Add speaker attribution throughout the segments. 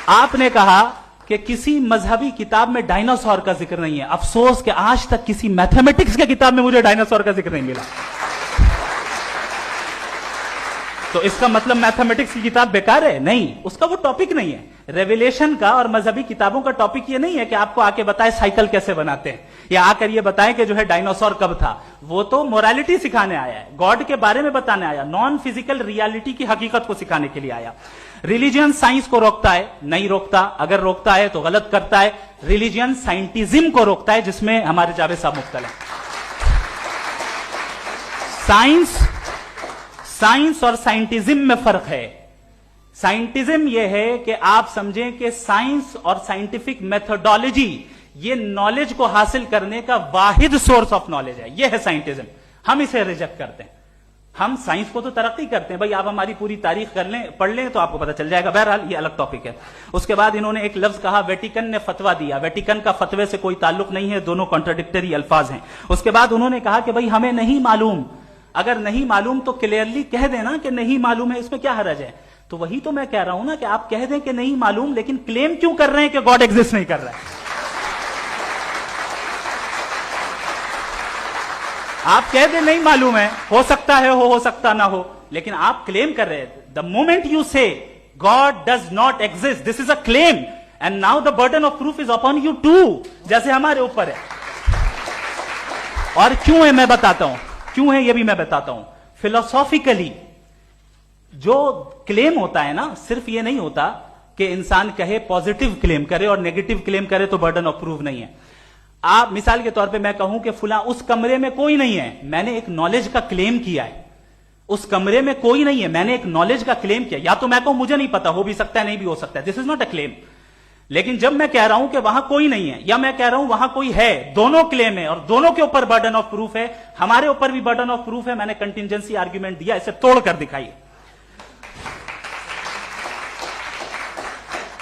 Speaker 1: آپ نے کہا کہ کسی مذہبی کتاب میں ڈائناسور کا ذکر نہیں ہے. افسوس کہ آج تک کسی میتھمیٹکس کی کتاب میں مجھے ڈائناسور کا ذکر نہیں ملا. تو اس کا مطلب میتھمیٹکس کی کتاب بیکار ہے؟ نہیں, اس کا وہ ٹاپک نہیں ہے. ریویلیشن کا اور مذہبی کتابوں کا ٹاپک یہ نہیں ہے کہ آپ کو آ کے بتائے سائیکل کیسے بناتے ہیں, یا آ کر یہ بتائیں کہ جو ہے ڈائناسور کب تھا. وہ تو مورالٹی سکھانے آیا ہے, گاڈ کے بارے میں بتانے آیا, نان فزیکل ریالٹی کی حقیقت کو سکھانے کے لیے آیا. ریلیجن سائنس کو روکتا ہے؟ نہیں روکتا. اگر روکتا ہے تو غلط کرتا ہے. ریلیجن سائنٹزم کو روکتا ہے, جس میں ہمارے جاوید صاحب مبتلا ہیں. سائنس اور سائنٹزم میں فرق ہے. سائنٹزم یہ ہے کہ آپ سمجھیں کہ سائنس اور سائنٹیفک میتھڈالوجی یہ نالج کو حاصل کرنے کا واحد سورس آف نالج ہے. یہ ہے سائنٹزم. ہم اسے ریجیکٹ کرتے ہیں. ہم سائنس کو تو ترقی کرتے ہیں, بھائی آپ ہماری پوری تاریخ کر لیں, پڑھ لیں تو آپ کو پتہ چل جائے گا. بہرحال یہ الگ ٹاپک ہے. اس کے بعد انہوں نے ایک لفظ کہا, ویٹیکن نے فتوا دیا. ویٹیکن کا فتوے سے کوئی تعلق نہیں ہے, دونوں کانٹراڈکٹری الفاظ ہیں. اس کے بعد انہوں نے کہا کہ بھائی ہمیں نہیں معلوم. اگر نہیں معلوم تو کلیئرلی کہہ دینا کہ نہیں معلوم ہے, اس میں کیا حرج ہے. تو وہی تو میں کہہ رہا ہوں نا کہ آپ کہہ دیں کہ نہیں معلوم, لیکن کلیم کیوں کر رہے ہیں کہ گاڈ ایگزسٹ نہیں کر رہا ہے. آپ کہہ دیں نہیں معلوم ہے, ہو سکتا ہے ہو سکتا نہ ہو, لیکن آپ کلیم کر رہے ہیں. The moment you say God does not exist, this is a claim, and now the burden of proof is upon you too, جیسے ہمارے اوپر ہے. اور کیوں ہے میں بتاتا ہوں, کیوں ہے یہ بھی میں بتاتا ہوں. فلسافیکلی جو کلیم ہوتا ہے نا, صرف یہ نہیں ہوتا کہ انسان کہے پازیٹیو کلیم کرے اور نیگیٹو کلیم کرے تو برڈن آف پروف نہیں ہے. آپ مثال کے طور پہ میں کہوں کہ فلاں اس کمرے میں کوئی نہیں ہے, میں نے ایک نالج کا کلیم کیا ہے. اس کمرے میں کوئی نہیں ہے, میں نے ایک نالج کا کلیم کیا. یا تو میں کہوں مجھے نہیں پتا, ہو بھی سکتا ہے نہیں بھی ہو سکتا ہے, دس از ناٹ اے کلیم. لیکن جب میں کہہ رہا ہوں کہ وہاں کوئی نہیں ہے, یا میں کہہ رہا ہوں وہاں کوئی ہے, دونوں کلیم ہے اور دونوں کے اوپر برڈن آف پروف ہے. ہمارے اوپر بھی برڈن آف پروف ہے. میں نے کنٹینجنسی آرگیومنٹ دیا, اسے توڑ کر دکھائیے.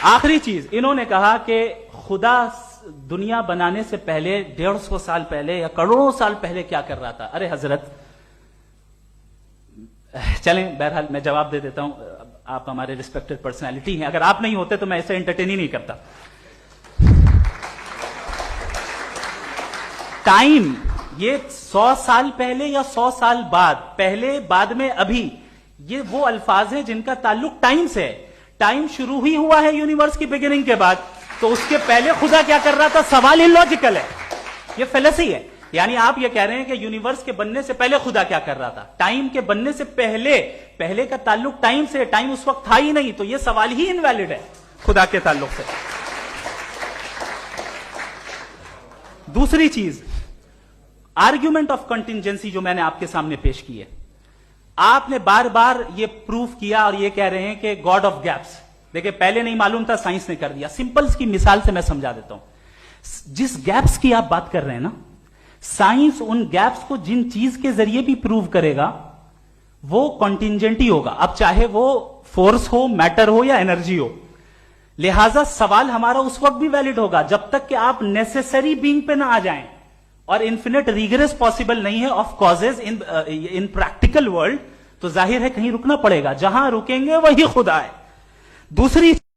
Speaker 1: آخری چیز, انہوں نے کہا کہ خدا دنیا بنانے سے پہلے 150 سال پہلے یا کروڑوں سال پہلے کیا کر رہا تھا. ارے حضرت, چلیں بہرحال میں جواب دے دیتا ہوں. آپ ہمارے ریسپیکٹڈ پرسنالٹی ہیں, اگر آپ نہیں ہوتے تو میں ایسے انٹرٹین ہی نہیں کرتا. ٹائم یہ 100 سال پہلے یا 100 سال بعد, پہلے بعد میں ابھی, یہ وہ الفاظ ہیں جن کا تعلق ٹائم سے ہے. ٹائم شروع ہی ہوا ہے یونیورس کی بگننگ کے بعد, تو اس کے پہلے خدا کیا کر رہا تھا, سوال اللاجیکل ہے. یہ فلسفی ہے. یعنی آپ یہ کہہ رہے ہیں کہ یونیورس کے بننے سے پہلے خدا کیا کر رہا تھا. ٹائم کے بننے سے پہلے کا تعلق ٹائم سے, ٹائم اس وقت تھا ہی نہیں, تو یہ سوال ہی انویلڈ ہے خدا کے تعلق سے. دوسری چیز, آرگیومنٹ آف کنٹینجنسی جو میں نے آپ کے سامنے پیش کی ہے, آپ نے بار بار یہ پروف کیا اور یہ کہہ رہے ہیں کہ گاڈ آف گیپس. دیکھیں پہلے نہیں معلوم تھا, سائنس نے کر دیا. سمپلس کی مثال سے میں سمجھا دیتا ہوں. جس گیپس کی آپ بات کر رہے ہیں نا, سائنس ان گیپس کو جن چیز کے ذریعے بھی پروو کرے گا وہ کنٹینجنٹی ہوگا, اب چاہے وہ فورس ہو, میٹر ہو یا انرجی ہو. لہذا سوال ہمارا اس وقت بھی ویلڈ ہوگا جب تک کہ آپ نیسیسری بینگ پہ نہ آ جائیں, اور انفینٹ ریگریس پاسبل نہیں ہے of causes in practical world, تو ظاہر ہے کہیں رکنا پڑے گا. جہاں رکیں گے وہی خدا ہے. دوسری